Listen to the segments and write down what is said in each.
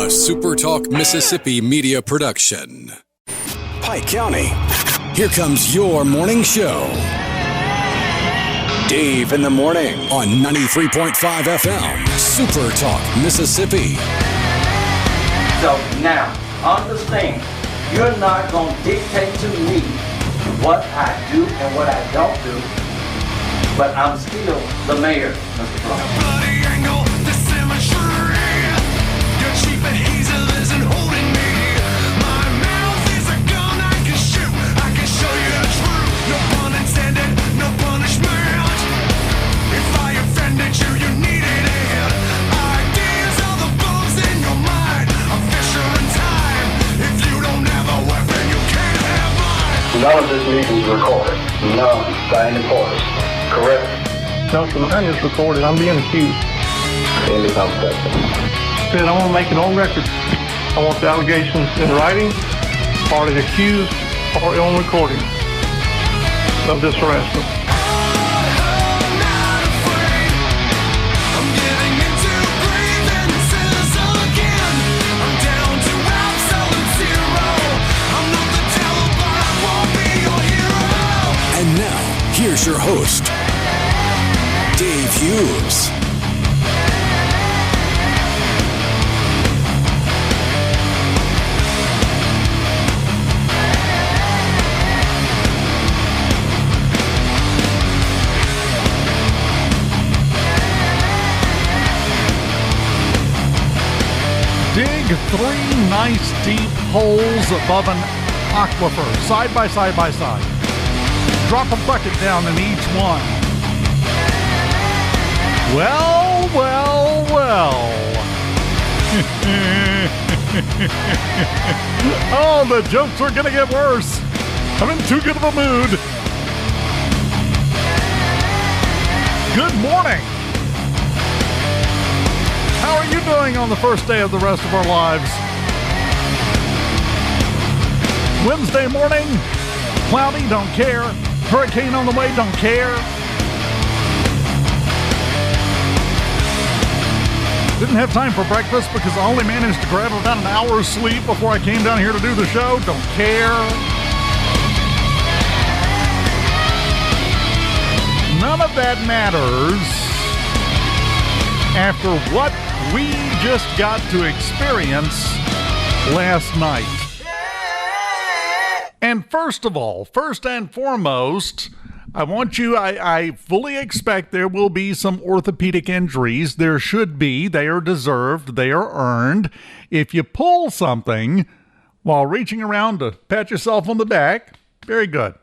SuperTalk Mississippi media production. Pike County. Here comes your morning show. Dave in the morning on 93.5 FM, SuperTalk Mississippi. So now, understand, you're not going to dictate to me what I do and what I don't do, but I'm still the mayor, Mr. Trump. Bloody angle, the symmetry. Your cheap adhesive isn't holding me. My mouth is a gun I can shoot. I can show you the truth. No pun intended, no punishment. If I offended you, you needed it. Ideas are the bones in your mind. I'm Fisher in time. If you don't have a weapon, you can't have mine. None of this meeting is recorded. None by any party. Correct? No, sir, mine is recorded. I'm being accused. Any conversation. Said I want to make it on record. I want the allegations in writing, or the accused, or on recording of this harassment. And now, here's your host, Dave Hughes. Dig 3 nice deep holes above an aquifer, side by side by side. Drop a bucket down in each one. Well, well, well. Oh, the jokes are gonna get worse. I'm in too good of a mood. Good morning. How are you doing on the first day of the rest of our lives? Wednesday morning, cloudy, don't care. Hurricane on the way, don't care. Didn't have time for breakfast because I only managed to grab about an hour's sleep before I came down here to do the show, don't care. None of that matters after what we just got to experience last night. And first of all, first and foremost, I fully expect there will be some orthopedic injuries. There should be. They are deserved. They are earned. If you pull something while reaching around to pat yourself on the back, very good.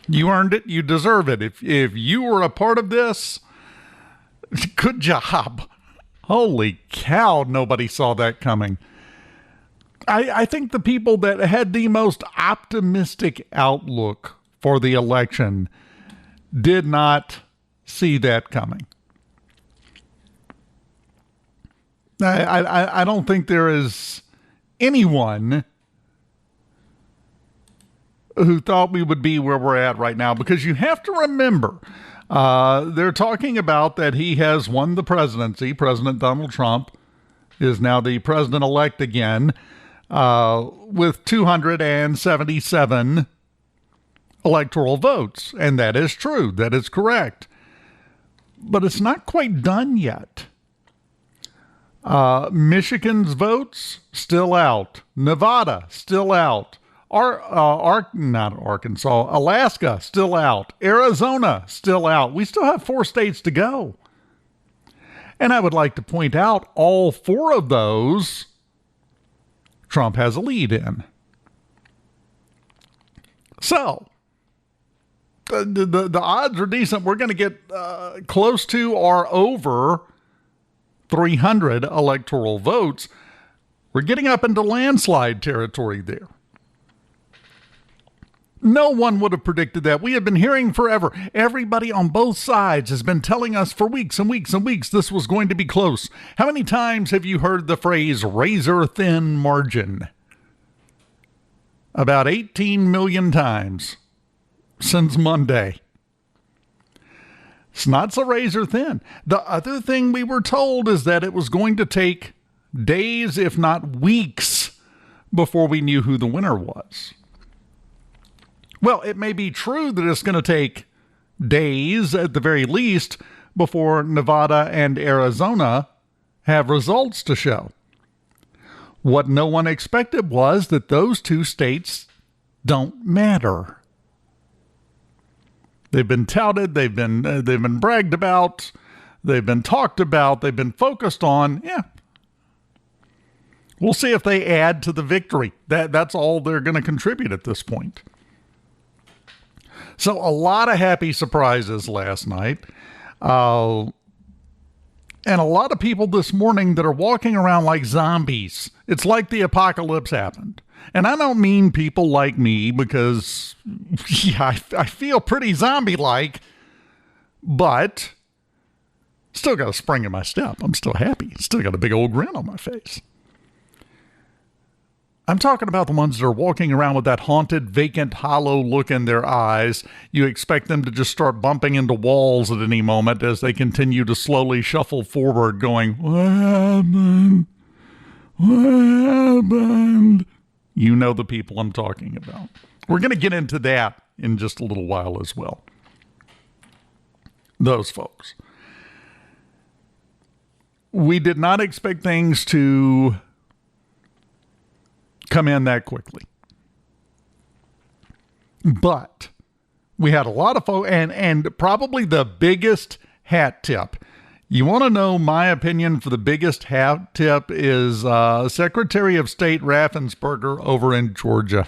You earned it. You deserve it. If you were a part of this, good job. Holy cow, nobody saw that coming. I think the people that had the most optimistic outlook for the election did not see that coming. I don't think there is anyone who thought we would be where we're at right now, because you have to remember, they're talking about that he has won the presidency. President Donald Trump is now the president-elect again, with 277 electoral votes. And that is true. That is correct. But it's not quite done yet. Michigan's votes, still out. Nevada, still out. Not Arkansas, Alaska, still out. Arizona, still out. We still have 4 states to go. And I would like to point out all 4 of those Trump has a lead in. So, the odds are decent. We're going to get close to or over 300 electoral votes. We're getting up into landslide territory there. No one would have predicted that. We have been hearing forever. Everybody on both sides has been telling us for weeks and weeks and weeks this was going to be close. How many times have you heard the phrase razor-thin margin? About 18 million times since Monday. It's not so razor thin. The other thing we were told is that it was going to take days, if not weeks, before we knew who the winner was. Well, it may be true that it's going to take days at the very least before Nevada and Arizona have results to show. What no one expected was that those two states don't matter. They've been touted, they've been bragged about, they've been talked about, they've been focused on. Yeah. We'll see if they add to the victory. That's all they're going to contribute at this point. So a lot of happy surprises last night. And a lot of people this morning that are walking around like zombies. It's like the apocalypse happened. And I don't mean people like me because, yeah, I feel pretty zombie-like, but still got a spring in my step. I'm still happy. Still got a big old grin on my face. I'm talking about the ones that are walking around with that haunted, vacant, hollow look in their eyes. You expect them to just start bumping into walls at any moment as they continue to slowly shuffle forward, going, "What happened? What happened?" You know the people I'm talking about. We're going to get into that in just a little while as well. Those folks. We did not expect things to come in that quickly. But we had a lot of folks, and probably the biggest hat tip. You want to know my opinion for the biggest hat tip is Secretary of State Raffensperger over in Georgia.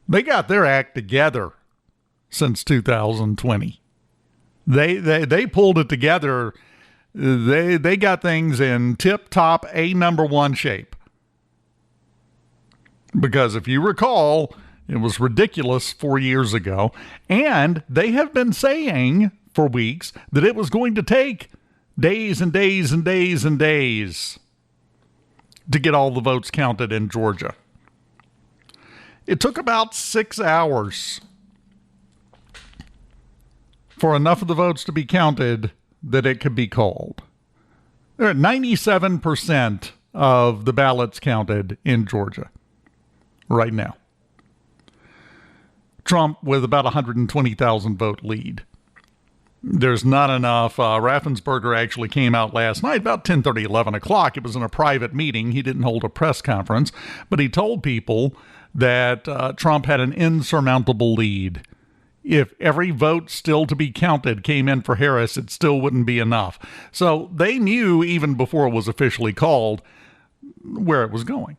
They got their act together since 2020. They pulled it together. They got things in tip-top A1 shape. Because if you recall, it was ridiculous 4 years ago. And they have been saying for weeks that it was going to take days and days and days and days to get all the votes counted in Georgia. It took about 6 hours for enough of the votes to be counted that it could be called. There are 97% of the ballots counted in Georgia right now. Trump with about 120,000 vote lead. There's not enough. Raffensperger actually came out last night about 10:30, 11 o'clock. It was in a private meeting. He didn't hold a press conference, but he told people that Trump had an insurmountable lead. If every vote still to be counted came in for Harris, it still wouldn't be enough. So they knew even before it was officially called where it was going.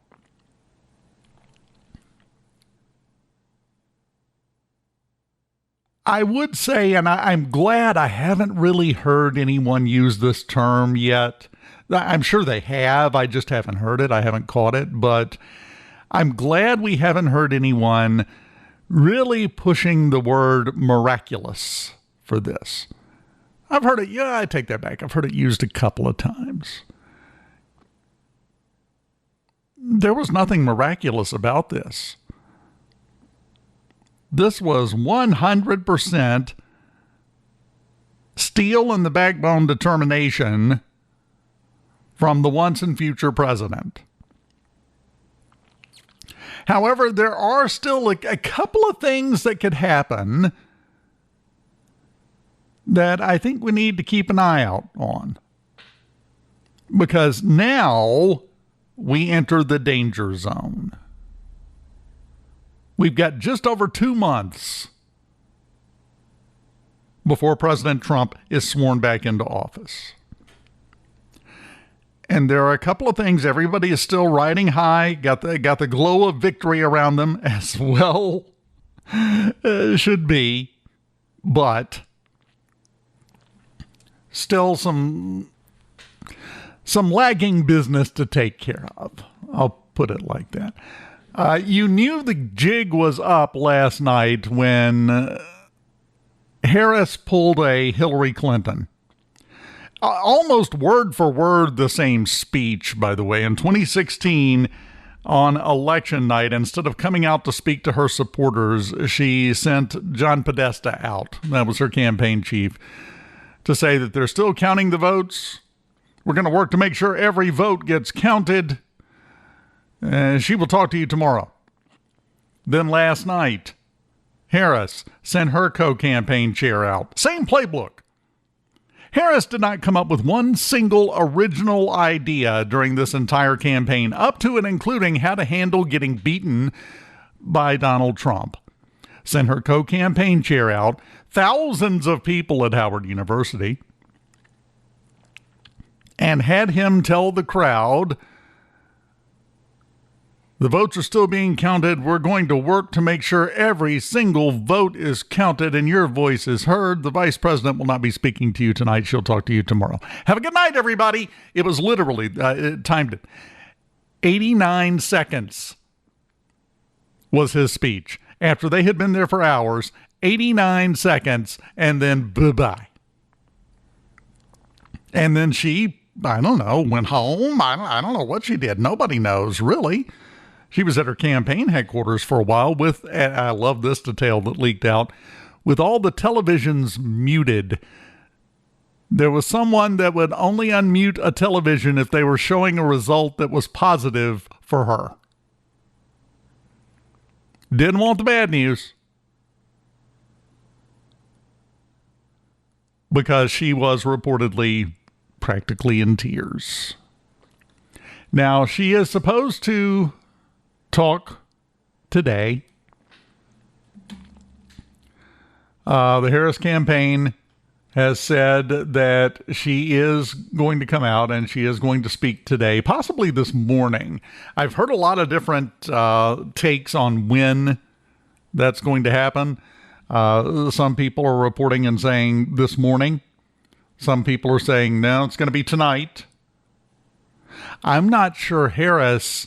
I would say, and I'm glad I haven't really heard anyone use this term yet. I'm sure they have. I just haven't heard it. I haven't caught it. But I'm glad we haven't heard anyone really pushing the word miraculous for this. I've heard it. Yeah, I take that back. I've heard it used a couple of times. There was nothing miraculous about this. This was 100% steel in the backbone determination from the once and future president. However, there are still a couple of things that could happen that I think we need to keep an eye out on. Because now we enter the danger zone. We've got just over 2 months before President Trump is sworn back into office. And there are a couple of things everybody is still riding high, got the glow of victory around them, as well should be, but still some lagging business to take care of. I'll put it like that. You knew the jig was up last night when Harris pulled a Hillary Clinton. Almost word for word the same speech, by the way. In 2016, on election night, instead of coming out to speak to her supporters, she sent John Podesta out. That was her campaign chief, to say that they're still counting the votes, We're going to work to make sure every vote gets counted. She will talk to you tomorrow. Then last night, Harris sent her co-campaign chair out. Same playbook. Harris did not come up with one single original idea during this entire campaign, up to and including how to handle getting beaten by Donald Trump. Sent her co-campaign chair out, thousands of people at Howard University, and had him tell the crowd, the votes are still being counted. We're going to work to make sure every single vote is counted and your voice is heard. The vice president will not be speaking to you tonight. She'll talk to you tomorrow. Have a good night, everybody. It was literally, it timed it. 89 seconds was his speech. After they had been there for hours, 89 seconds, and then bye-bye. And then she, I don't know, went home. I don't know what she did. Nobody knows, really. She was at her campaign headquarters for a while with, and I love this detail that leaked out, with all the televisions muted. There was someone that would only unmute a television if they were showing a result that was positive for her. Didn't want the bad news. Because she was reportedly practically in tears. Now, she is supposed to talk today. The Harris campaign has said that she is going to come out and she is going to speak today, possibly this morning. I've heard a lot of different takes on when that's going to happen. Some people are reporting and saying this morning. Some people are saying, no, it's going to be tonight. I'm not sure Harris,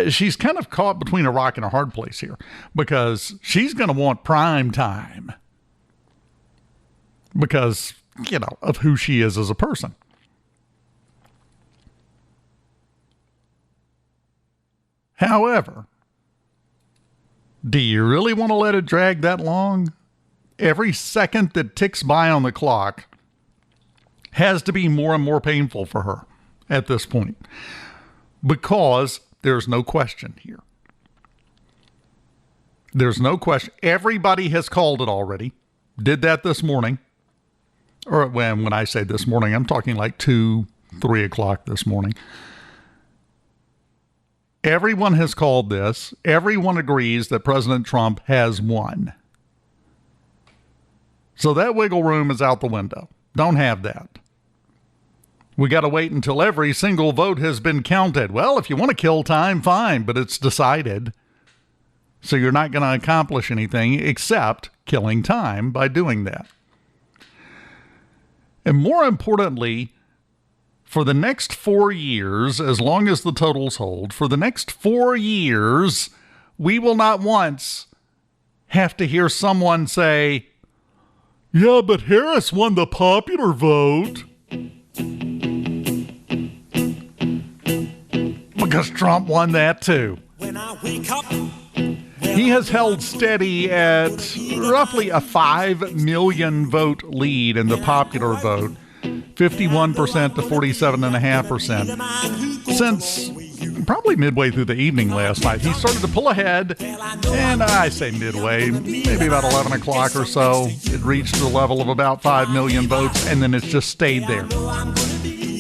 she's kind of caught between a rock and a hard place here because she's going to want prime time because, you know, of who she is as a person. However, do you really want to let it drag that long? Every second that ticks by on the clock has to be more and more painful for her at this point because there's no question here. There's no question. Everybody has called it already. Did that this morning. Or when I say this morning, I'm talking like 2, 3 o'clock this morning. Everyone has called this. Everyone agrees that President Trump has won. So that wiggle room is out the window. Don't have that. We got to wait until every single vote has been counted. Well, if you want to kill time, fine, but it's decided. So you're not going to accomplish anything except killing time by doing that. And more importantly, for the next 4 years, as long as the totals hold, for the next 4 years, we will not once have to hear someone say, yeah, but Harris won the popular vote. Because Trump won that too. When I wake up, he has held steady at roughly a 5 million vote lead in the popular vote, 51% to 47.5%. Since probably midway through the evening last night, he started to pull ahead, and I say midway, maybe about 11 o'clock or so, it reached the level of about 5 million votes, and then it's just stayed there.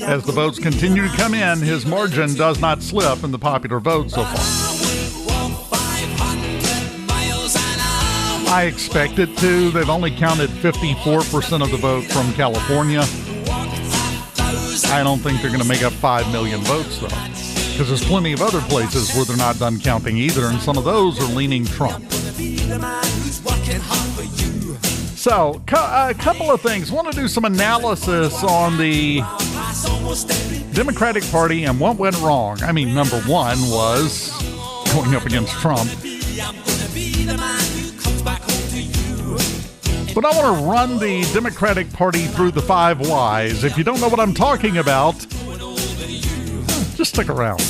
As the votes continue to come in, his margin does not slip in the popular vote so far. I expect it to. They've only counted 54% of the vote from California. I don't think they're going to make up 5 million votes, though, because there's plenty of other places where they're not done counting either, and some of those are leaning Trump. So, a couple of things. I want to do some analysis on the Democratic Party and what went wrong. I mean, number one was going up against Trump. But I want to run the Democratic Party through the 5 whys. If you don't know what I'm talking about, just stick around.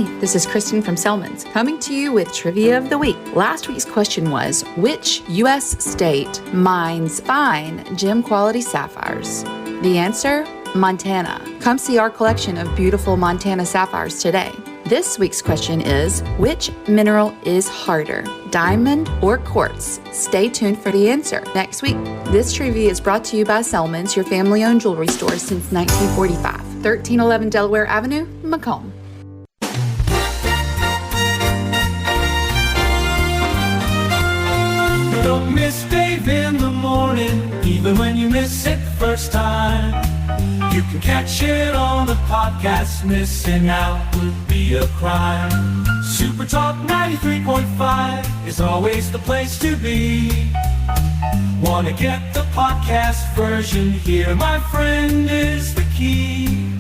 Hey, this is Kristen from Selman's, coming to you with Trivia of the Week. Last week's question was, which U.S. state mines fine gem quality sapphires? The answer? Montana. Come see our collection of beautiful Montana sapphires today. This week's question is, which mineral is harder, diamond or quartz? Stay tuned for the answer next week. This trivia is brought to you by Selman's, your family-owned jewelry store since 1945. 1311 Delaware Avenue, Macomb. Don't miss Dave in the morning, even when you miss it the first time. You can catch it on the podcast, missing out would be a crime. SuperTalk 93.5 is always the place to be. Wanna get the podcast version? Here, my friend, is the key.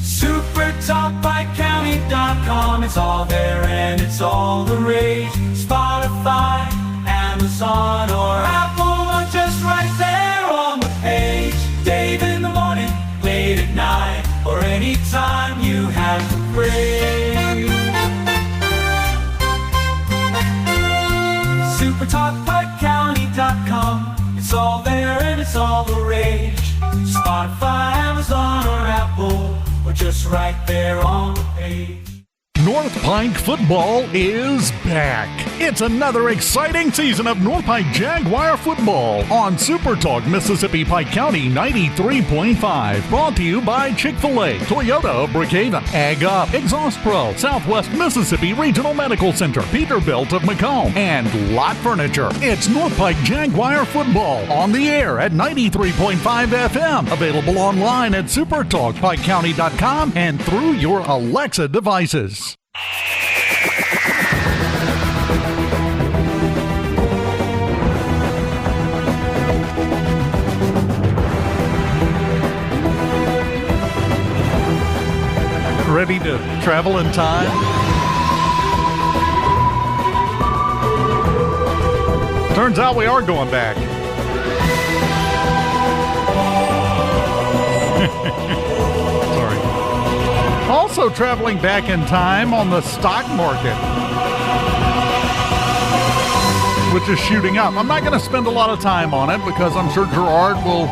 SuperTalkPikeCounty.com, it's all there and it's all the rage. Spotify, Amazon or Apple are just right there on the page. Dave in the morning, late at night, or anytime you have a break. SuperTalkPikeCounty.com, it's all there and it's all the rage. Spotify, Amazon or Apple, or just right there on the page. North Pike football is back. It's another exciting season of North Pike Jaguar football on SuperTalk Mississippi Pike County 93.5. Brought to you by Chick-fil-A, Toyota of Brookhaven, Ag Up, Exhaust Pro, Southwest Mississippi Regional Medical Center, Peterbilt of Macomb, and Lot Furniture. It's North Pike Jaguar football on the air at 93.5 FM. Available online at supertalkpikecounty.com and through your Alexa devices. Ready to travel in time? Turns out we are going back. Sorry. Also traveling back in time on the stock market, which is shooting up. I'm not going to spend a lot of time on it because I'm sure Gerard will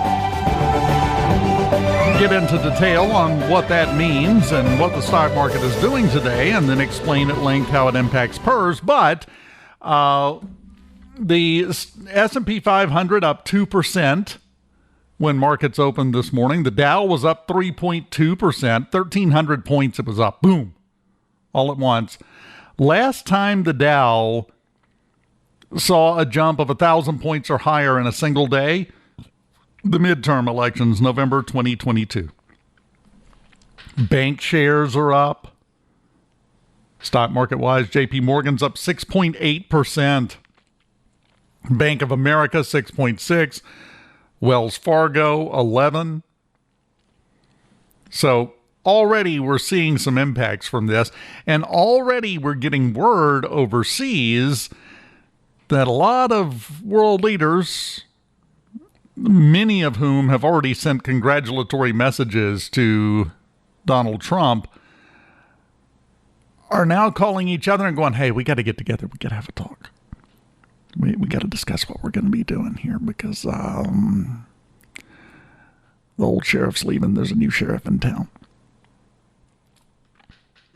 get into detail on what that means and what the stock market is doing today, and then explain at length how it impacts PERS. But the S&P 500 up 2% when markets opened this morning. The Dow was up 3.2%, 1,300 points it was up. Boom. All at once. Last time the Dow saw a jump of 1,000 points or higher in a single day, the midterm elections, November 2022. Bank shares are up. Stock market-wise, J.P. Morgan's up 6.8%. Bank of America, 6.6%. Wells Fargo, 11%. So already we're seeing some impacts from this. And already we're getting word overseas that a lot of world leaders, many of whom have already sent congratulatory messages to Donald Trump, are now calling each other and going, hey, we got to get together. We got to have a talk. We got to discuss what we're going to be doing here because the old sheriff's leaving. There's a new sheriff in town.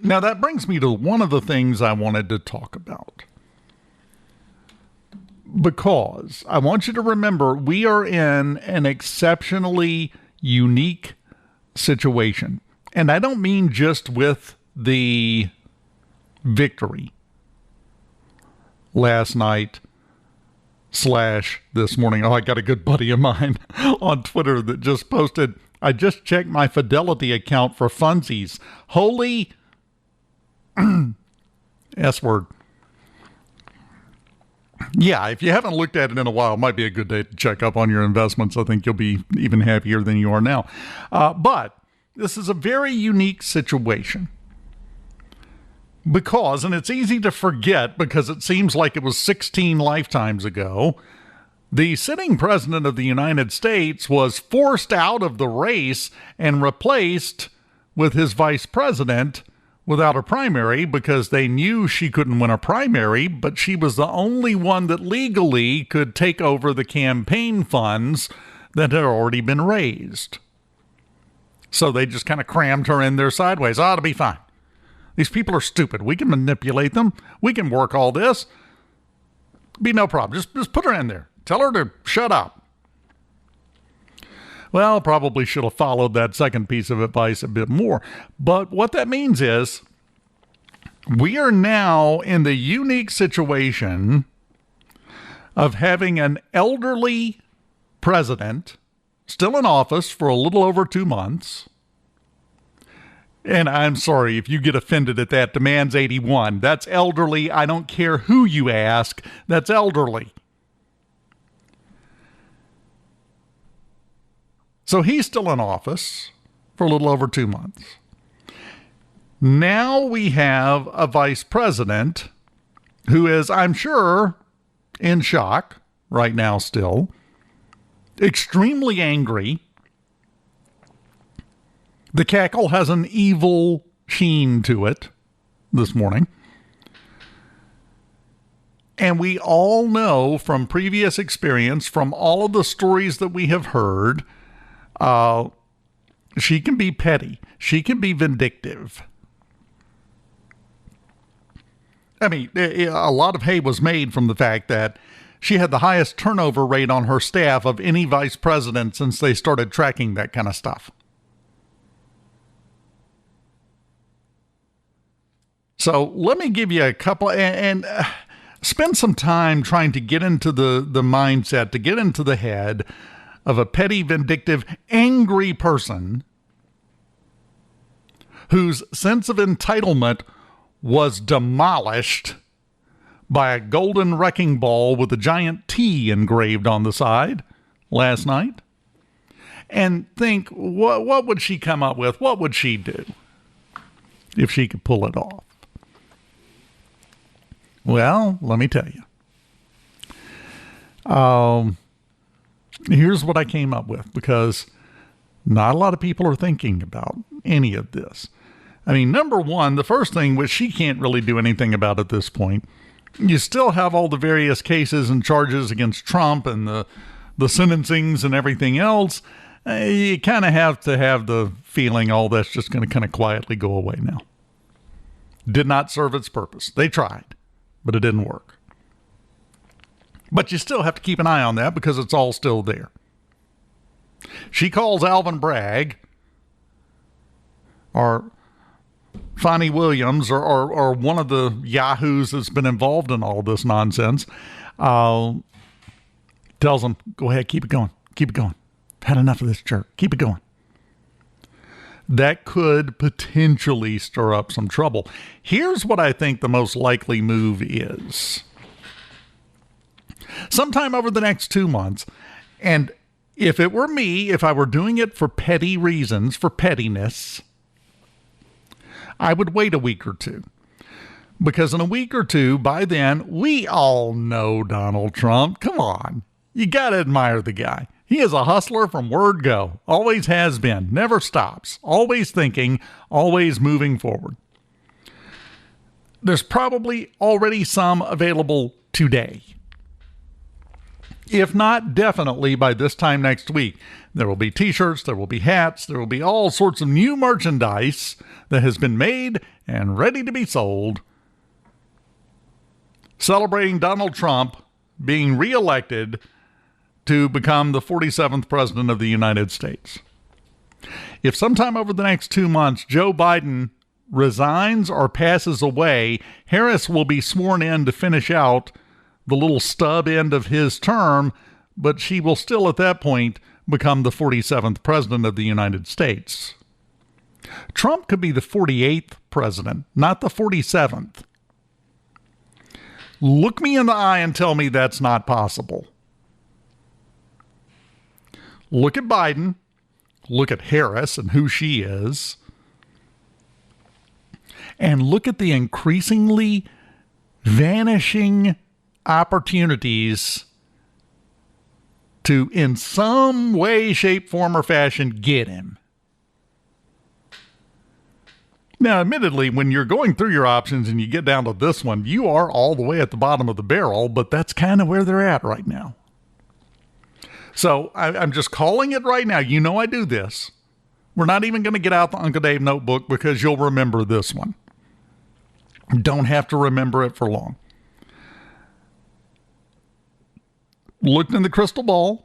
Now, that brings me to one of the things I wanted to talk about. Because I want you to remember we are in an exceptionally unique situation. And I don't mean just with the victory last night / this morning. Oh, I got a good buddy of mine on Twitter that just posted, I just checked my Fidelity account for funsies. Holy S word. Yeah, if you haven't looked at it in a while, it might be a good day to check up on your investments. I think you'll be even happier than you are now. But this is a very unique situation. Because, and it's easy to forget because it seems like it was 16 lifetimes ago, the sitting president of the United States was forced out of the race and replaced with his vice president without a primary because they knew she couldn't win a primary, but she was the only one that legally could take over the campaign funds that had already been raised. So they just kind of crammed her in there sideways. Oh, it'll be fine. These people are stupid. We can manipulate them. We can work all this. Be no problem. Just put her in there. Tell her to shut up. Well, probably should have followed that second piece of advice a bit more. But what that means is we are now in the unique situation of having an elderly president still in office for a little over 2 months. And I'm sorry if you get offended at that. The man's 81. That's elderly. I don't care who you ask. That's elderly. So he's still in office for a little over 2 months. Now we have a vice president who is, I'm sure, in shock right now still, extremely angry. The cackle has an evil sheen to it this morning. And we all know from previous experience, from all of the stories that we have heard, she can be petty. She can be vindictive. I mean, a lot of hay was made from the fact that she had the highest turnover rate on her staff of any vice president since they started tracking that kind of stuff. So let me give you a couple and spend some time trying to get into the mindset, to get into the head of a petty, vindictive, angry person whose sense of entitlement was demolished by a golden wrecking ball with a giant T engraved on the side last night. And think, what would she come up with? What would she do if she could pull it off? Well, let me tell you. Here's what I came up with, because not a lot of people are thinking about any of this. I mean, number one, the first thing, which she can't really do anything about at this point, you still have all the various cases and charges against Trump and the sentencings and everything else. You kind of have to have the feeling all that's just going to kind of quietly go away now. Did not serve its purpose. They tried, but it didn't work. But you still have to keep an eye on that because it's all still there. She calls Alvin Bragg or Fonnie Williams or one of the yahoos that's been involved in all this nonsense. Tells him, go ahead, keep it going. Keep it going. Had enough of this jerk. Keep it going. That could potentially stir up some trouble. Here's what I think the most likely move is. Sometime over the next 2 months, and if it were me, if I were doing it for petty reasons, for pettiness, I would wait a week or two. Because in a week or two, by then, we all know Donald Trump. Come on. You got to admire the guy. He is a hustler from word go. Always has been. Never stops. Always thinking. Always moving forward. There's probably already some available today. If not, definitely by this time next week. There will be t-shirts, there will be hats, there will be all sorts of new merchandise that has been made and ready to be sold, celebrating Donald Trump being reelected to become the 47th president of the United States. If sometime over the next 2 months Joe Biden resigns or passes away, Harris will be sworn in to finish out the little stub end of his term, but she will still at that point become the 47th president of the United States. Trump could be the 48th president, not the 47th. Look me in the eye and tell me that's not possible. Look at Biden. Look at Harris and who she is. And look at the increasingly vanishing opportunities to, in some way, shape, form, or fashion, get him. Now, admittedly, when you're going through your options and you get down to this one, you are all the way at the bottom of the barrel, but that's kind of where they're at right now. So I'm just calling it right now. You know I do this. We're not even going to get out the Uncle Dave notebook because you'll remember this one. Don't have to remember it for long. Looked in the crystal ball.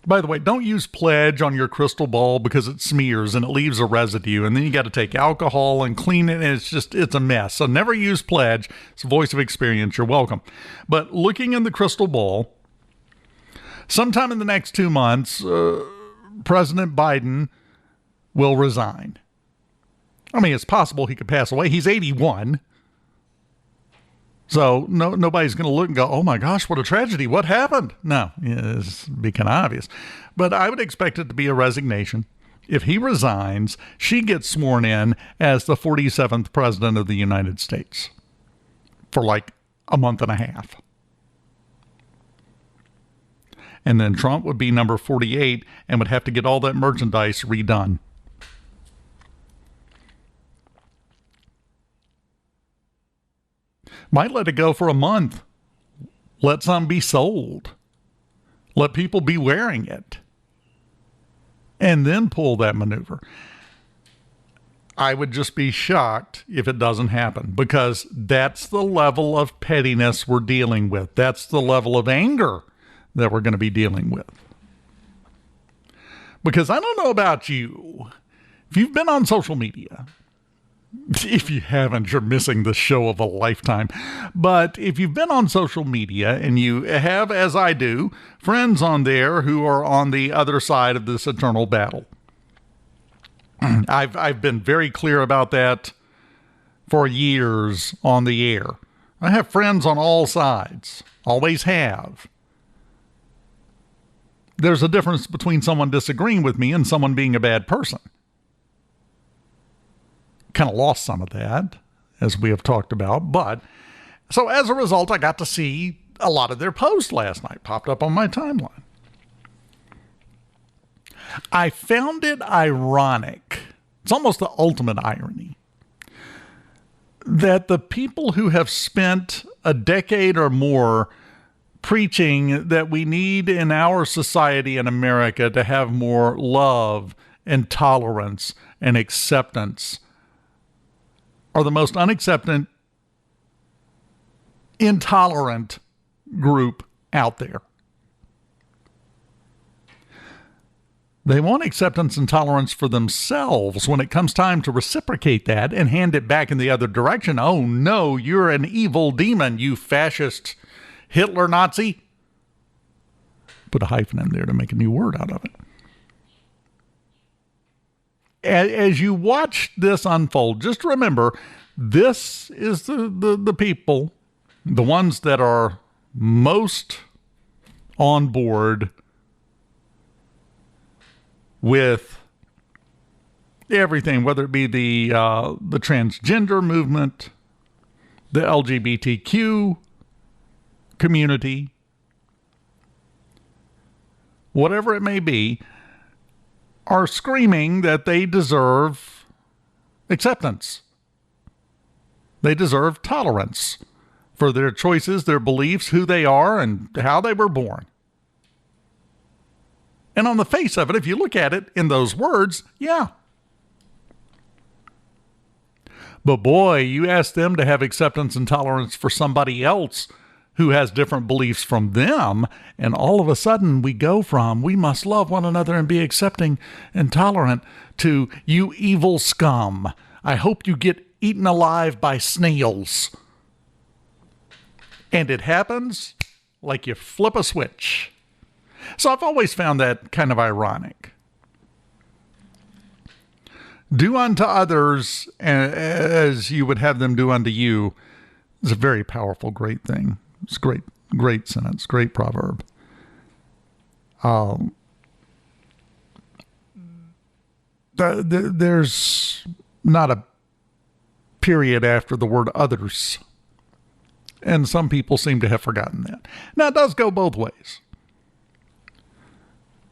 By the way, don't use pledge on your crystal ball because it smears and it leaves a residue. And then you got to take alcohol and clean it. And it's a mess. So never use pledge. It's a voice of experience. You're welcome. But looking in the crystal ball, sometime in the next 2 months, President Biden will resign. I mean, it's possible he could pass away. He's 81. So nobody's going to look and go, oh my gosh, what a tragedy. What happened? No, it's be kind of obvious. But I would expect it to be a resignation. If he resigns, she gets sworn in as the 47th president of the United States for like a month and a half. And then Trump would be number 48 and would have to get all that merchandise redone. Might let it go for a month. Let some be sold. Let people be wearing it. And then pull that maneuver. I would just be shocked if it doesn't happen, because that's the level of pettiness we're dealing with. That's the level of anger that we're going to be dealing with. Because I don't know about you. If you've been on social media, if you haven't, you're missing the show of a lifetime. But if you've been on social media and you have, as I do, friends on there who are on the other side of this eternal battle. I've been very clear about that for years on the air. I have friends on all sides. Always have. There's a difference between someone disagreeing with me and someone being a bad person. Kind of lost some of that, as we have talked about. But so as a result, I got to see a lot of their posts last night, popped up on my timeline. I found it ironic. It's almost the ultimate irony that the people who have spent a decade or more preaching that we need in our society in America to have more love and tolerance and acceptance are the most unacceptant, intolerant group out there. They want acceptance and tolerance for themselves. When it comes time to reciprocate that and hand it back in the other direction, oh no, you're an evil demon, you fascist Hitler Nazi. Put a hyphen in there to make a new word out of it. As you watch this unfold, just remember, this is the people, the ones that are most on board with everything, whether it be the transgender movement, the LGBTQ community, whatever it may be, are screaming that they deserve acceptance. They deserve tolerance for their choices, their beliefs, who they are, and how they were born. And on the face of it, if you look at it in those words, yeah. But boy, you ask them to have acceptance and tolerance for somebody else who has different beliefs from them, and all of a sudden we go from, we must love one another and be accepting and tolerant, to, you evil scum, I hope you get eaten alive by snails. And it happens like you flip a switch. So I've always found that kind of ironic. Do unto others as you would have them do unto you is a very powerful, great thing. It's a great sentence, great proverb. There's not a period after the word others. And some people seem to have forgotten that. Now, it does go both ways.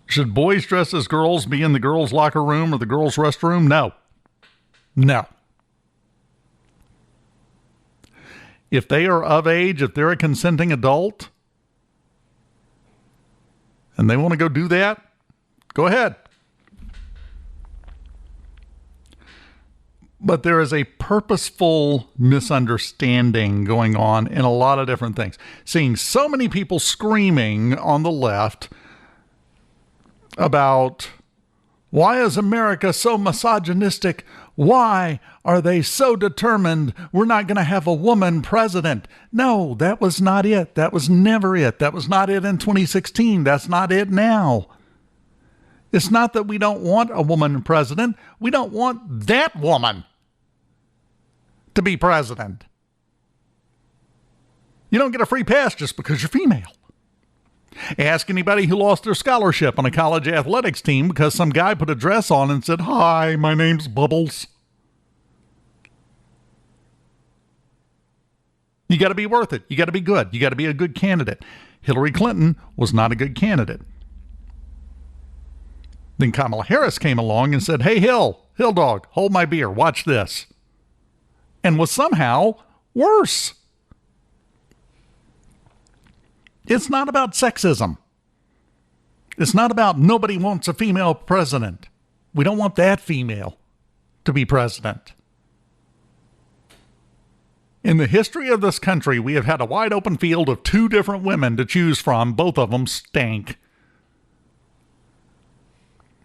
Should boys dressed as girls be in the girls' locker room or the girls' restroom? No. No. If they are of age, if they're a consenting adult, and they want to go do that, go ahead. But there is a purposeful misunderstanding going on in a lot of different things. Seeing so many people screaming on the left about, why is America so misogynistic? Why are they so determined we're not going to have a woman president? No, that was not it. That was never it. That was not it in 2016. That's not it now. It's not that we don't want a woman president. We don't want that woman to be president. You don't get a free pass just because you're female. Ask anybody who lost their scholarship on a college athletics team because some guy put a dress on and said, "Hi, my name's Bubbles." You got to be worth it. You got to be good. You got to be a good candidate. Hillary Clinton was not a good candidate. Then Kamala Harris came along and said, "Hey, Hill Dog, hold my beer. Watch this." And was somehow worse. It's not about sexism. It's not about nobody wants a female president. We don't want that female to be president. In the history of this country, we have had a wide open field of 2 different women to choose from. Both of them stank.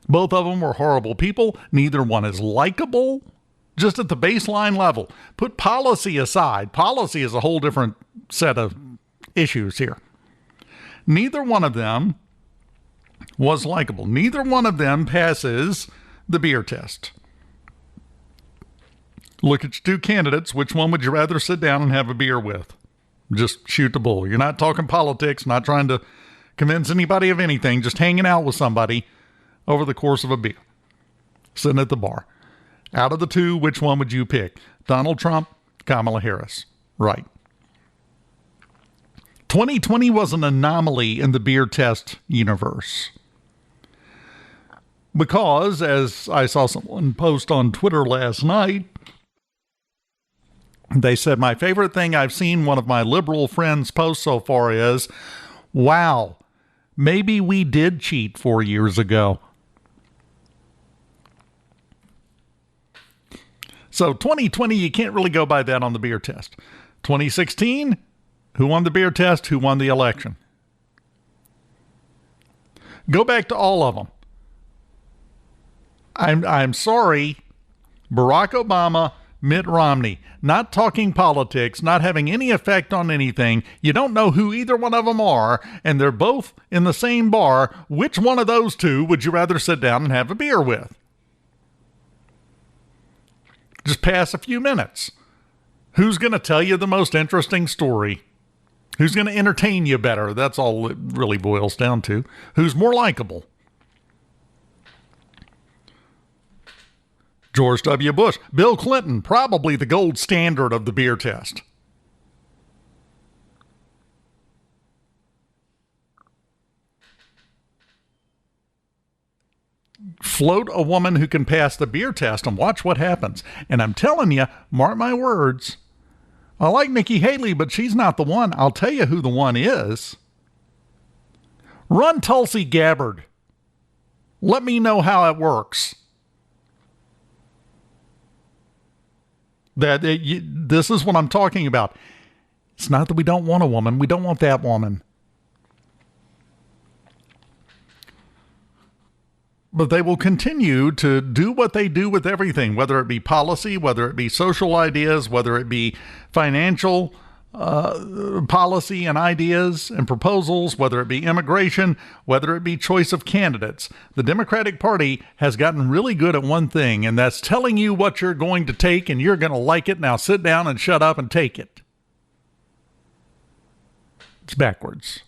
Both of them were horrible people. Neither one is likable. Just at the baseline level. Put policy aside. Policy is a whole different set of issues here. Neither one of them was likable. Neither one of them passes the beer test. Look at your 2 candidates. Which one would you rather sit down and have a beer with? Just shoot the bull. You're not talking politics, not trying to convince anybody of anything, just hanging out with somebody over the course of a beer. Sitting at the bar. Out of the 2, which one would you pick? Donald Trump, Kamala Harris. Right. 2020 was an anomaly in the beer test universe. Because, as I saw someone post on Twitter last night, they said, my favorite thing I've seen one of my liberal friends post so far is, wow, maybe we did cheat 4 years ago. So 2020, you can't really go by that on the beer test. 2016, who won the beer test? Who won the election? Go back to all of them. I'm sorry, Barack Obama, Mitt Romney, not talking politics, not having any effect on anything. You don't know who either one of them are, and they're both in the same bar. Which one of those 2 would you rather sit down and have a beer with? Just pass a few minutes. Who's going to tell you the most interesting story? Who's going to entertain you better? That's all it really boils down to. Who's more likable? George W. Bush. Bill Clinton, probably the gold standard of the beer test. Float a woman who can pass the beer test and watch what happens. And I'm telling you, mark my words, I like Nikki Haley, but she's not the one. I'll tell you who the one is. Run Tulsi Gabbard. Let me know how it works. This is what I'm talking about. It's not that we don't want a woman. We don't want that woman. But they will continue to do what they do with everything, whether it be policy, whether it be social ideas, whether it be financial policy and ideas and proposals, whether it be immigration, whether it be choice of candidates. The Democratic Party has gotten really good at one thing, and that's telling you what you're going to take and you're going to like it. Now sit down and shut up and take it. It's backwards.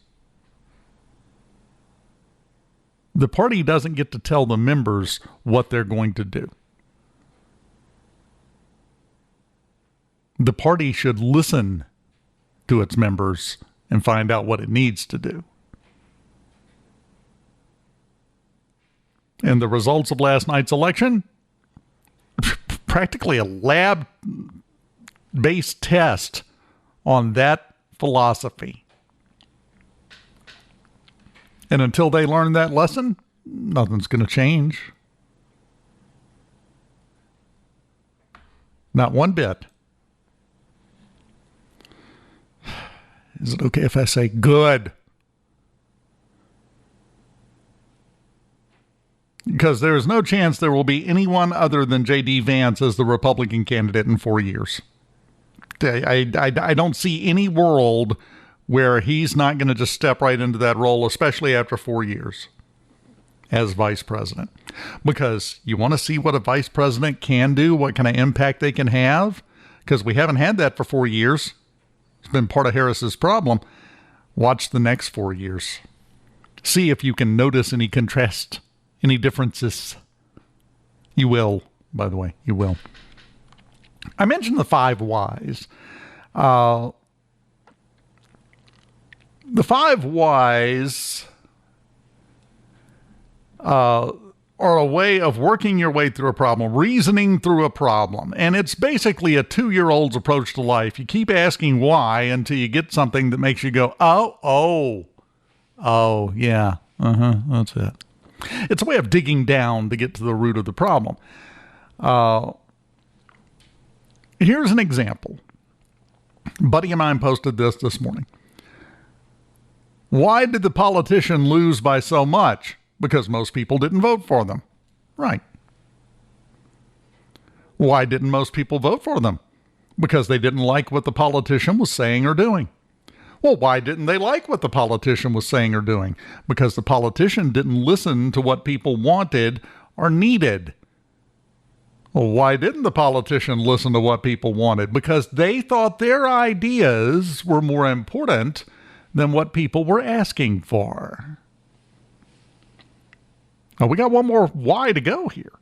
The party doesn't get to tell the members what they're going to do. The party should listen to its members and find out what it needs to do. And the results of last night's election? practically a lab-based test on that philosophy. And until they learn that lesson, nothing's going to change. Not one bit. Is it okay if I say good? Because there is no chance there will be anyone other than J.D. Vance as the Republican candidate in 4 years. I don't see any world where he's not going to just step right into that role, especially after 4 years as vice president. Because you want to see what a vice president can do, what kind of impact they can have, because we haven't had that for 4 years. It's been part of Harris's problem. Watch the next 4 years. See if you can notice any contrast, any differences. You will, by the way, you will. I mentioned the 5 whys. The 5 whys are a way of working your way through a problem, reasoning through a problem. And it's basically a 2-year-old's approach to life. You keep asking why until you get something that makes you go, oh, yeah, that's it. It's a way of digging down to get to the root of the problem. Here's an example. A buddy of mine posted this morning. Why did the politician lose by so much? Because most people didn't vote for them. Right. Why didn't most people vote for them? Because they didn't like what the politician was saying or doing. Well, why didn't they like what the politician was saying or doing? Because the politician didn't listen to what people wanted or needed. Well, why didn't the politician listen to what people wanted? Because they thought their ideas were more important than what people were asking for. Now, we got one more why to go here.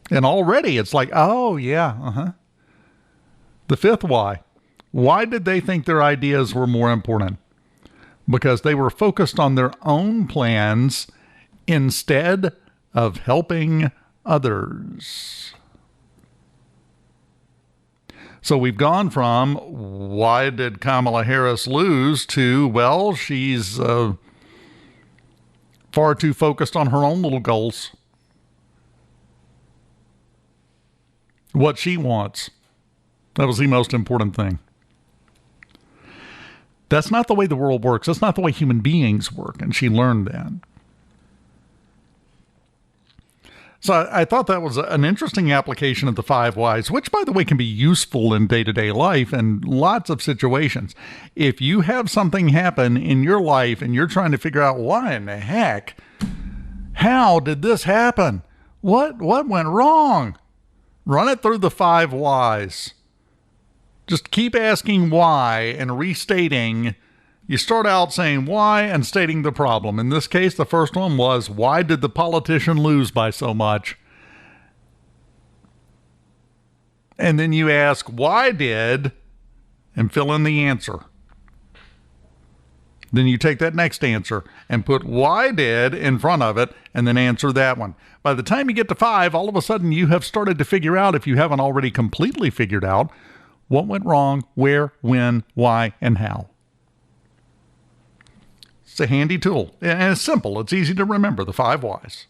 And already it's like, oh, yeah, The 5th why. Why did they think their ideas were more important? Because they were focused on their own plans instead of helping others. So we've gone from why did Kamala Harris lose to, well, she's far too focused on her own little goals. What she wants. That was the most important thing. That's not the way the world works. That's not the way human beings work. And she learned that. So I thought that was an interesting application of the 5 whys, which, by the way, can be useful in day-to-day life and lots of situations. If you have something happen in your life and you're trying to figure out why in the heck, how did this happen? What went wrong? Run it through the 5 whys. Just keep asking why and restating. You start out saying why and stating the problem. In this case, the first one was, why did the politician lose by so much? And then you ask, why did, and fill in the answer. Then you take that next answer and put why did in front of it and then answer that one. By the time you get to 5, all of a sudden you have started to figure out, if you haven't already completely figured out, what went wrong, where, when, why, and how. It's a handy tool, and it's simple. It's easy to remember, the 5 whys.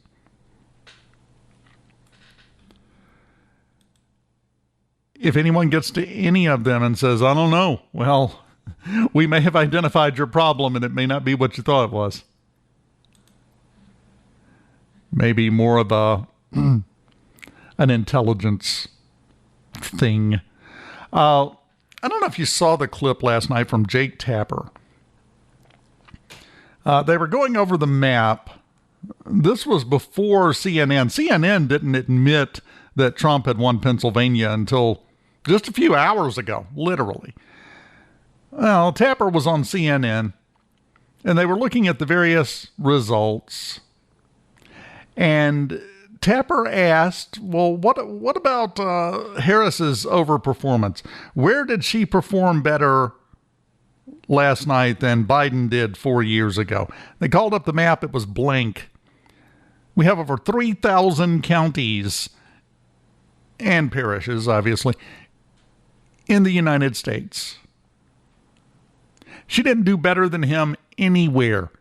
If anyone gets to any of them and says, I don't know, well, we may have identified your problem and it may not be what you thought it was. Maybe more of an intelligence thing. I don't know if you saw the clip last night from Jake Tapper. They were going over the map. This was before CNN. CNN didn't admit that Trump had won Pennsylvania until just a few hours ago, literally. Well, Tapper was on CNN, and they were looking at the various results. And Tapper asked, well, what about Harris's overperformance? Where did she perform better last night than Biden did 4 years ago? They called up the map. It was blank. We have over 3,000 counties and parishes, obviously, in the United States. She didn't do better than him anywhere.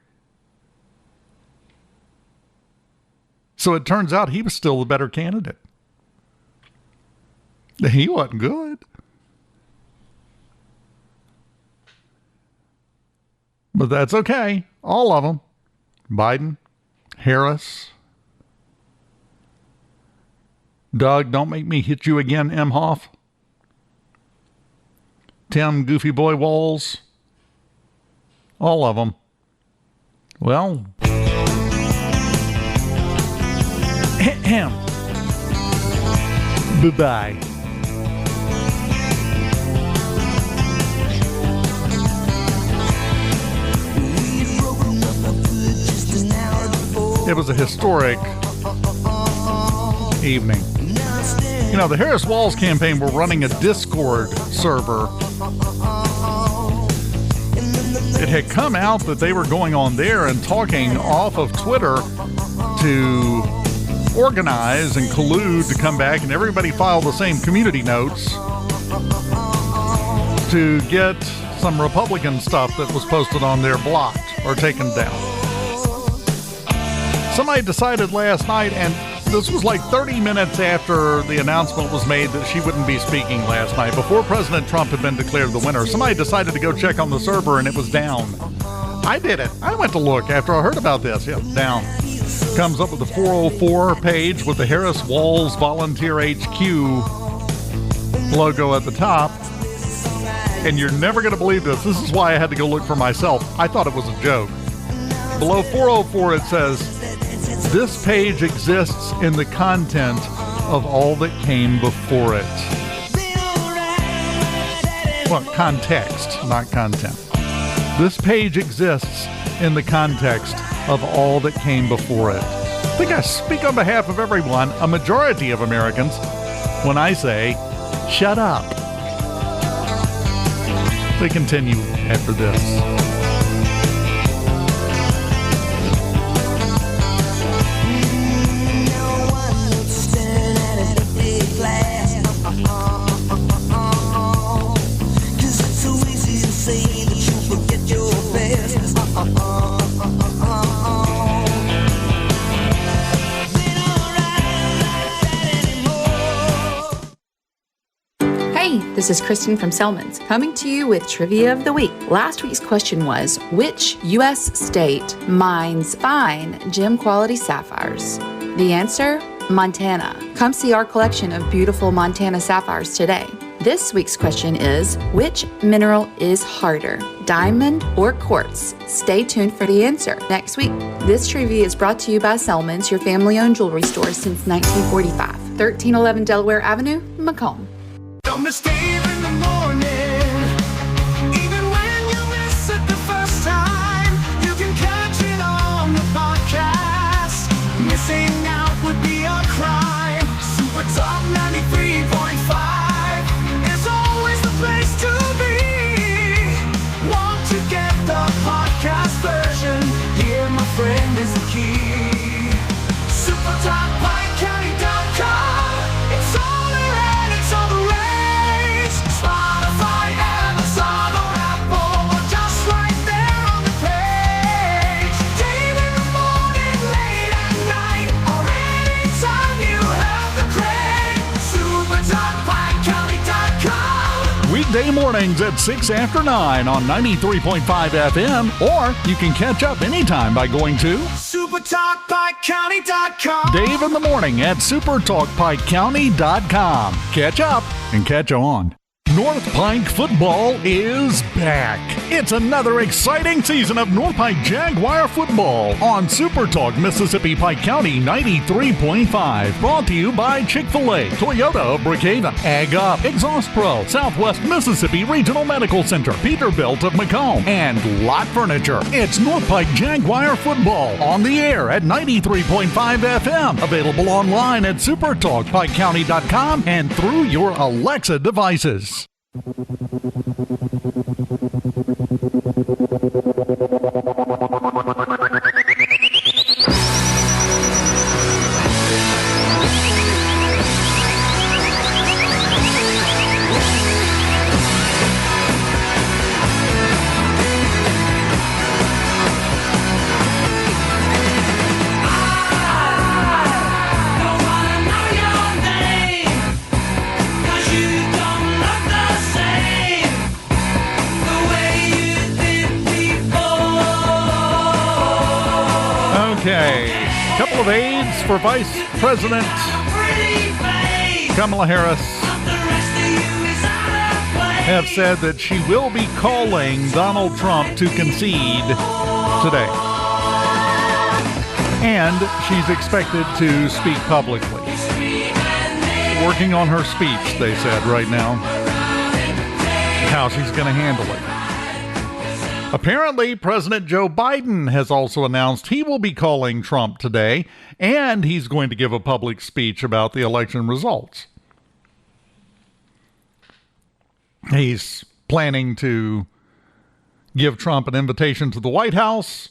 So it turns out he was still the better candidate. He wasn't good. But that's okay. All of them. Biden, Harris, Doug, don't make me hit you again, Emhoff. Tim, Goofy Boy Walls. All of them. Well, bye-bye. It was a historic evening. You know, the Harris Walls campaign were running a Discord server. It had come out that they were going on there and talking off of Twitter to organize and collude to come back, and everybody filed the same community notes to get some Republican stuff that was posted on there blocked or taken down. Somebody decided last night, and this was like 30 minutes after the announcement was made that she wouldn't be speaking last night, before President Trump had been declared the winner. Somebody decided to go check on the server, and it was down. I did it. I went to look after I heard about this. Yeah, down. Comes up with the 404 page with the Harris Walls Volunteer HQ logo at the top. And you're never going to believe this. This is why I had to go look for myself. I thought it was a joke. Below 404 it says, "This page exists in the content of all that came before it." Well, context, not content. This page exists in the context of all that came before it. I think I speak on behalf of everyone, a majority of Americans, when I say, shut up. They continue after this. This is Kristen from Selman's, coming to you with Trivia of the Week. Last week's question was, which U.S. state mines fine gem quality sapphires? The answer, Montana. Come see our collection of beautiful Montana sapphires today. This week's question is, which mineral is harder, diamond or quartz? Stay tuned for the answer next week. This trivia is brought to you by Selman's, your family-owned jewelry store since 1945. 1311 Delaware Avenue, Macomb. Don't miss Dave in the morning. Even when you miss it the first time, you can catch it on the podcast. Missing out would be a crime. Super Talk 93.5 is always the place to be. Want to get the podcast version? Here, my friend, is the key. SuperTalkPikeCounty.com. It's all around, it's all the rage. Spotify, Amazon, or Apple, or just right there on the page. Dave in the morning, late at night, or anytime you have the crave. SuperTalkPikeCounty.com. Weekday mornings at 6 after 9 on 93.5 FM, or you can catch up anytime by going to SuperTalkPikeCounty.com. Dave in the Morning at SuperTalkPikeCounty.com. Catch up and catch on. North Pike football is back. It's another exciting season of North Pike Jaguar football on SuperTalk Mississippi Pike County 93.5. Brought to you by Chick-fil-A, Toyota of Brookhaven, Ag Up, Exhaust Pro, Southwest Mississippi Regional Medical Center, Peterbilt of Macomb, and Lot Furniture. It's North Pike Jaguar football on the air at 93.5 FM. Available online at SuperTalkPikeCounty.com and through your Alexa devices. couple of aides for Vice President Kamala Harris have said that she will be calling Donald Trump to concede today. And she's expected to speak publicly. Working on her speech, they said, right now. How she's going to handle it. Apparently, President Joe Biden has also announced he will be calling Trump today, and he's going to give a public speech about the election results. He's planning to give Trump an invitation to the White House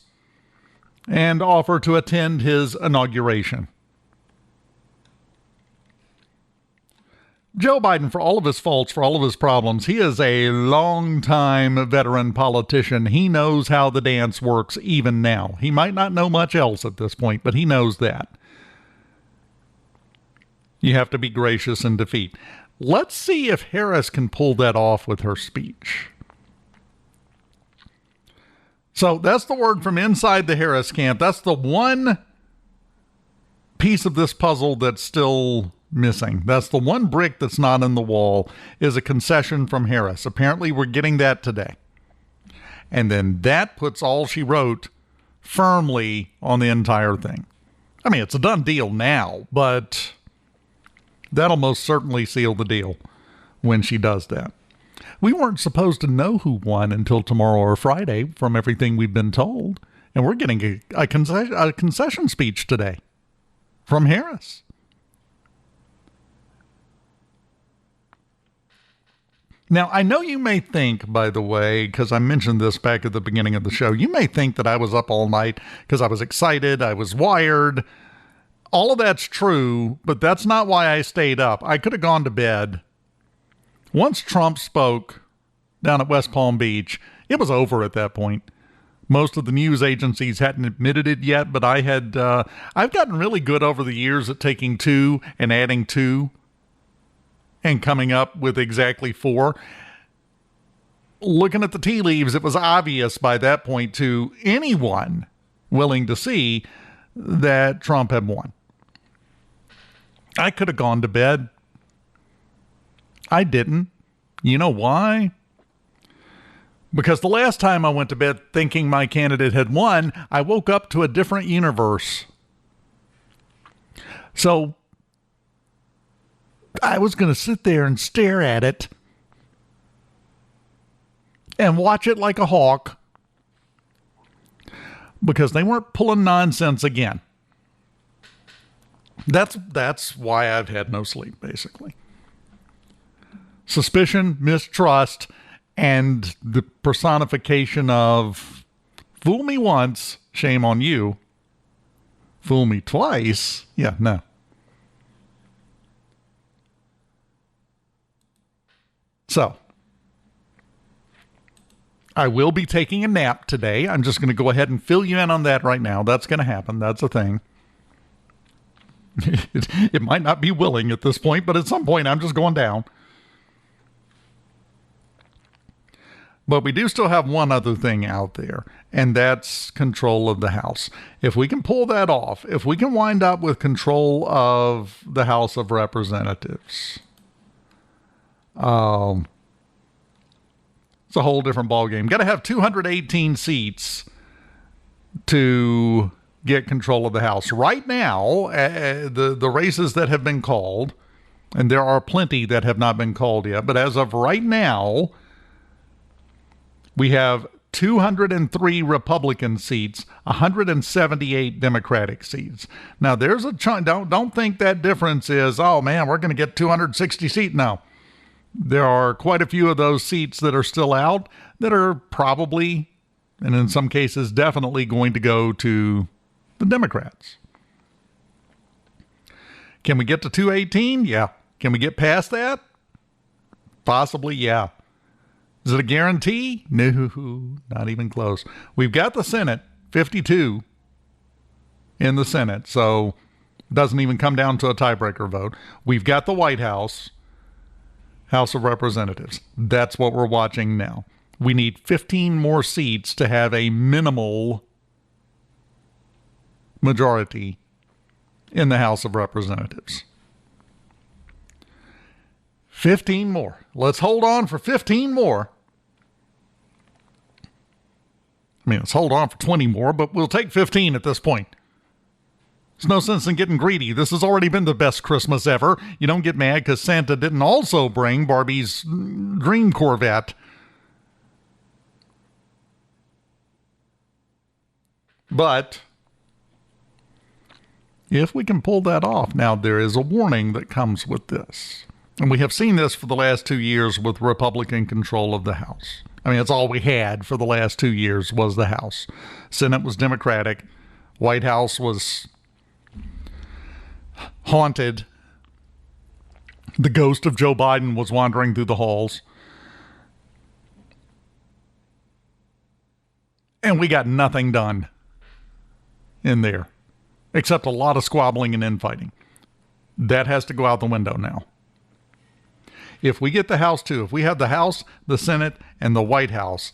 and offer to attend his inauguration. Joe Biden, for all of his faults, for all of his problems, he is a long-time veteran politician. He knows how the dance works even now. He might not know much else at this point, but he knows that. You have to be gracious in defeat. Let's see if Harris can pull that off with her speech. So that's the word from inside the Harris camp. That's the one piece of this puzzle that's still missing. That's the one brick that's not in the wall, is a concession from Harris. Apparently we're getting that today. And then that puts all she wrote firmly on the entire thing. I mean, it's a done deal now, but that'll most certainly seal the deal when she does that. We weren't supposed to know who won until tomorrow or Friday from everything we've been told. And we're getting a concession speech today from Harris. Now, I know you may think, by the way, because I mentioned this back at the beginning of the show, you may think that I was up all night because I was excited, I was wired. All of that's true, but that's not why I stayed up. I could have gone to bed. Once Trump spoke down at West Palm Beach, it was over at that point. Most of the news agencies hadn't admitted it yet, but I've gotten really good over the years at taking two and adding two and coming up with exactly four. Looking at the tea leaves, it was obvious by that point to anyone willing to see that Trump had won. I could have gone to bed. I didn't. You know why? Because the last time I went to bed thinking my candidate had won, I woke up to a different universe. So I was going to sit there and stare at it and watch it like a hawk because they weren't pulling nonsense again. That's why I've had no sleep, basically. Suspicion, mistrust, and the personification of fool me once, shame on you. Fool me twice, yeah, no. So, I will be taking a nap today. I'm just going to go ahead and fill you in on that right now. That's going to happen. That's a thing. It might not be willing at this point, but at some point I'm just going down. But we do still have one other thing out there, and that's control of the House. If we can pull that off, if we can wind up with control of the House of Representatives, it's a whole different ballgame. Got to have 218 seats to get control of the House. Right now, the races that have been called, and there are plenty that have not been called yet, but as of right now, we have 203 Republican seats, 178 Democratic seats. Now, there's a chunk. Don't think that difference is, oh man, we're going to get 260 seats. No. There are quite a few of those seats that are still out that are probably, and in some cases definitely, going to go to the Democrats. Can we get to 218? Yeah. Can we get past that? Possibly, yeah. Is it a guarantee? No, not even close. We've got the Senate, 52 in the Senate, so it doesn't even come down to a tiebreaker vote. We've got the White House, House of Representatives. That's what we're watching now. We need 15 more seats to have a minimal majority in the House of Representatives. 15 more. Let's hold on for 15 more. I mean, let's hold on for 20 more, but we'll take 15 at this point. There's no sense in getting greedy. This has already been the best Christmas ever. You don't get mad because Santa didn't also bring Barbie's dream Corvette. But if we can pull that off, now there is a warning that comes with this. And we have seen this for the last 2 years with Republican control of the House. I mean, it's all we had for the last 2 years was the House. Senate was Democratic. White House was haunted. The ghost of Joe Biden was wandering through the halls. And we got nothing done in there, except a lot of squabbling and infighting. That has to go out the window now. If we get the House too, if we have the House, the Senate, and the White House,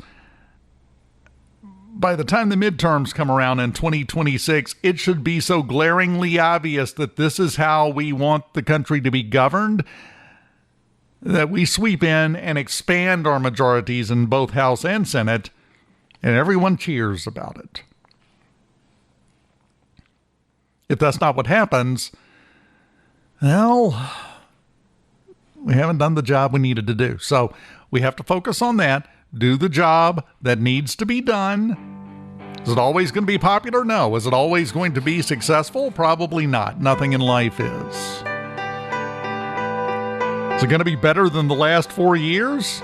by the time the midterms come around in 2026, it should be so glaringly obvious that this is how we want the country to be governed that we sweep in and expand our majorities in both House and Senate, and everyone cheers about it. If that's not what happens, well, we haven't done the job we needed to do. So we have to focus on that, do the job that needs to be done. Is it always going to be popular? No. Is it always going to be successful? Probably not. Nothing in life is. Is it going to be better than the last 4 years?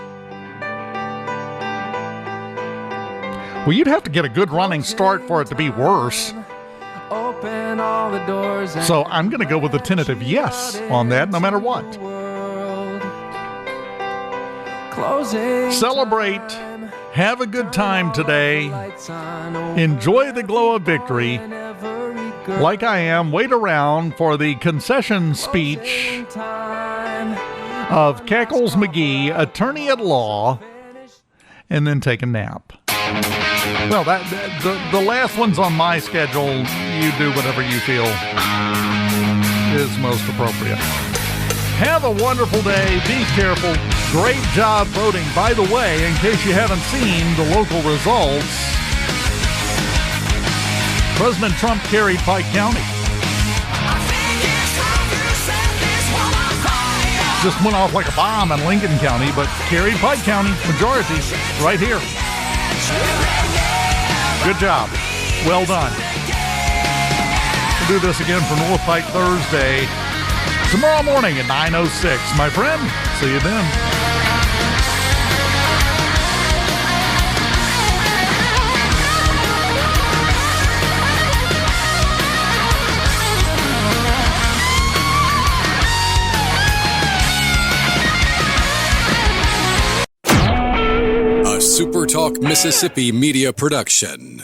Well, you'd have to get a good running start for it to be worse. Open all the doors. So I'm going to go with a tentative yes on that, no matter what. Celebrate. Have a good time today. Enjoy the glow of victory. Like I am, wait around for the concession speech of Cackles McGee, attorney at law, and then take a nap. Well, the last one's on my schedule. You do whatever you feel is most appropriate. Have a wonderful day. Be careful. Great job voting. By the way, in case you haven't seen the local results, President Trump carried Pike County. Just went off like a bomb in Lincoln County, but carried Pike County. Majority right here. Good job. Well done. We'll do this again for North Pike Thursday tomorrow morning at 9:06. My friend, see you then. A SuperTalk Mississippi media production.